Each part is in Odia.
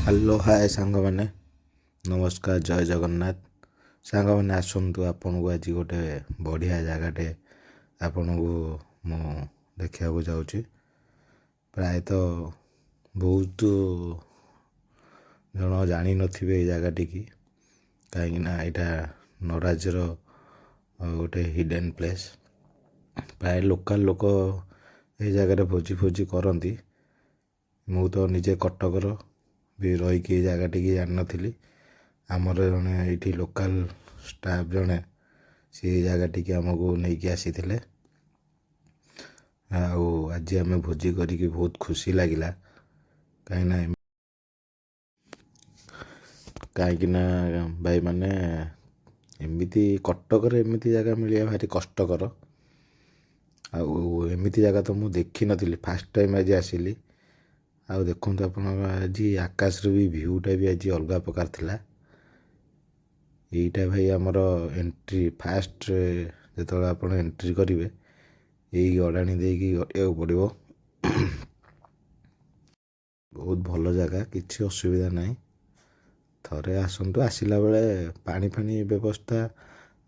ହ୍ୟାଲୋ ହାଏ ସାଙ୍ଗମାନେ, ନମସ୍କାର, ଜୟ ଜଗନ୍ନାଥ। ସାଙ୍ଗମାନେ ଆସନ୍ତୁ, ଆପଣଙ୍କୁ ଆଜି ଗୋଟେ ବଢ଼ିଆ ଜାଗାଟେ ଆପଣଙ୍କୁ ମୁଁ ଦେଖିବାକୁ ଯାଉଛି। ପ୍ରାୟତଃ ବହୁତ ଜଣ ଜାଣିନଥିବେ ଏଇ ଜାଗାଟିକି, କାହିଁକିନା ଏଇଟା ନରାଜର ଗୋଟେ ହିଡ଼େନ୍ ପ୍ଲେସ୍। ପ୍ରାୟ ଲୋକାଲ୍ ଲୋକ ଏଇ ଜାଗାରେ ଭୋଜି ଫୋଜି କରନ୍ତି। ମୁଁ ତ ନିଜେ କଟକର ବି ରହିକି ଏ ଜାଗାଟିକି ଜାଣିନଥିଲି। ଆମର ଜଣେ ଏଇଠି ଲୋକାଲ୍ ଷ୍ଟାଫ୍ ଜଣେ ସେ ଜାଗାଟିକି ଆମକୁ ନେଇକି ଆସିଥିଲେ। ଆଉ ଆଜି ଆମେ ଭୋଜି କରିକି ବହୁତ ଖୁସି ଲାଗିଲା। କାହିଁକିନା ଭାଇମାନେ, ଏମିତି କଟକରେ ଏମିତି ଜାଗା ମିଳିବା ଭାରି କଷ୍ଟକର। ଆଉ ଏମିତି ଜାଗା ତ ମୁଁ ଦେଖିନଥିଲି, ଫାର୍ଷ୍ଟ ଟାଇମ୍ ଆଜି ଆସିଲି। ଆଉ ଦେଖନ୍ତୁ ଆପଣ, ଆଜି ଆକାଶର ବି ଭିୟୁଟା ବି ଆଜି ଅଲଗା ପ୍ରକାର ଥିଲା। ଏଇଟା ଭାଇ ଆମର ଏଣ୍ଟ୍ରି, ଫାର୍ଷ୍ଟ ଯେତେବେଳେ ଆପଣ ଏଣ୍ଟ୍ରି କରିବେ ଏଇ ଗଡ଼ାଣି ଦେଇକି ଗଡ଼ିବାକୁ ପଡ଼ିବ। ବହୁତ ଭଲ ଜାଗା, କିଛି ଅସୁବିଧା ନାହିଁ। ଥରେ ଆସନ୍ତୁ, ଆସିଲା ବେଳେ ପାଣି ଫାଣି ବ୍ୟବସ୍ଥା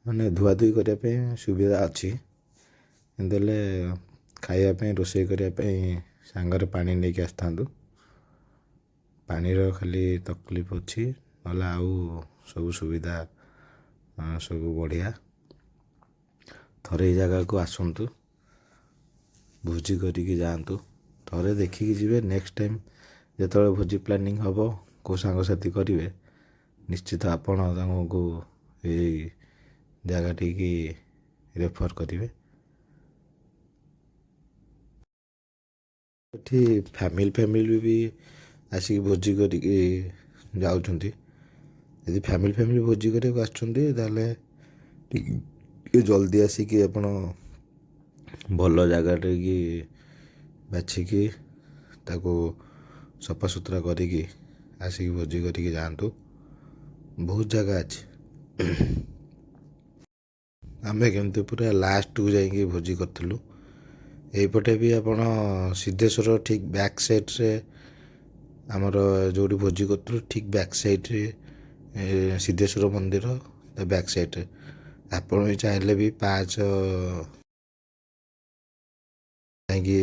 ମାନେ ଧୁଆଧୁଇ କରିବା ପାଇଁ ସୁବିଧା ଅଛି। କିନ୍ତୁ ହେଲେ ଖାଇବା ପାଇଁ, ରୋଷେଇ କରିବା ପାଇଁ ସାଙ୍ଗରେ ପାଣି ନେଇକି ଆସିଥାନ୍ତୁ। ପାଣିର ଖାଲି ତକଲିଫ ଅଛି, ନହେଲେ ଆଉ ସବୁ ସୁବିଧା ସବୁ ବଢ଼ିଆ। ଥରେ ଏଇ ଜାଗାକୁ ଆସନ୍ତୁ, ଭୋଜି କରିକି ଯାଆନ୍ତୁ। ଥରେ ଦେଖିକି ଯିବେ, ନେକ୍ସଟ ଟାଇମ୍ ଯେତେବେଳେ ଭୋଜି ପ୍ଲାନିଂ ହେବ, କେଉଁ ସାଙ୍ଗସାଥି କରିବେ, ନିଶ୍ଚିତ ଆପଣ ତାଙ୍କୁ ଏଇ ଜାଗାଟିକି ରେଫର୍ କରିବେ। ଏଠି ଫ୍ୟାମିଲି ବି ଆସିକି ଭୋଜି କରିକି ଯାଉଛନ୍ତି। ଯଦି ଫ୍ୟାମିଲି ଭୋଜି କରିବାକୁ ଆସୁଛନ୍ତି, ତାହେଲେ ଟିକେ ଜଲ୍ଦି ଆସିକି ଆପଣ ଭଲ ଜାଗାଟିକି ବାଛିକି ତାକୁ ସଫାସୁତୁରା କରିକି ଆସିକି ଭୋଜି କରିକି ଯାଆନ୍ତୁ। ବହୁତ ଜାଗା ଅଛି। ଆମେ କିନ୍ତୁ ପୁରା ଲାଷ୍ଟକୁ ଯାଇକି ଭୋଜି କରିଥିଲୁ। ଏଇପଟେ ବି ଆପଣ ସିଦ୍ଧେଶ୍ୱର ଠିକ୍ ବ୍ୟାକ୍ ସାଇଡ଼୍ରେ, ଆମର ଯେଉଁଠି ଭୋଜି କରୁଥିଲୁ ଠିକ୍ ବ୍ୟାକ୍ ସାଇଡ଼୍ରେ ସିଦ୍ଧେଶ୍ୱର ମନ୍ଦିର, ତା ବ୍ୟାକ୍ ସାଇଡ଼୍ରେ ଆପଣ ବି ଚାହିଁଲେ ବି ପାହାଚ ଯାଇକି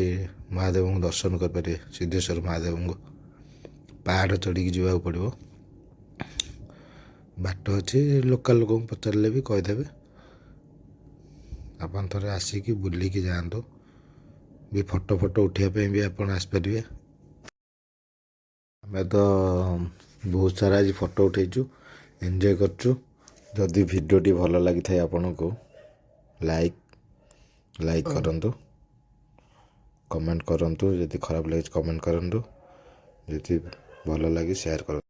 ମହାଦେବଙ୍କୁ ଦର୍ଶନ କରିପାରିବେ। ସିଦ୍ଧେଶ୍ୱର ମହାଦେବଙ୍କୁ ପାହାଡ଼ ଚଢ଼ିକି ଯିବାକୁ ପଡ଼ିବ। ବାଟ ଅଛି, ଲୋକାଲ୍ ଲୋକଙ୍କୁ ପଚାରିଲେ ବି କହିଦେବେ। ଆପଣ ଥରେ ଆସିକି ବୁଲିକି ଯାଆନ୍ତୁ। ବି ଫଟୋ ଉଠାଇବା ପାଇଁ ବି ଆପଣ ଆସିପାରିବେ। ଆମେ ତ ବହୁତ ସାରା ଆଜି ଫଟୋ ଉଠାଇଛୁ, ଏନ୍ଜୟ କରିଛୁ। ଯଦି ଭିଡ଼ିଓଟି ଭଲ ଲାଗିଥାଏ ଆପଣଙ୍କୁ, ଲାଇକ୍ କରନ୍ତୁ, କମେଣ୍ଟ କରନ୍ତୁ। ଯଦି ଖରାପ ଲାଗିଛି କମେଣ୍ଟ କରନ୍ତୁ, ଯଦି ଭଲ ଲାଗି ସେୟାର କରନ୍ତୁ।